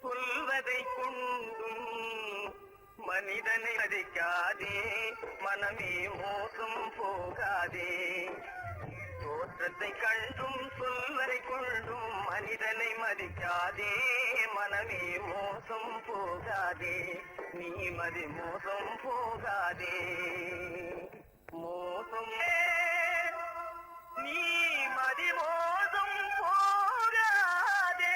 சொல்வதை கொண்டும் மனிதனை மதிக்காதே மனமே மோசம் போகாதே தோற்றத்தை கண்டும் சொல்வதை கொண்டும் மனிதனை மதிக்காதே மனமே மோசம் போகாதே நீ மதி மோசம் போகாதே மோசம் நீ மதி மோசம் போகாதே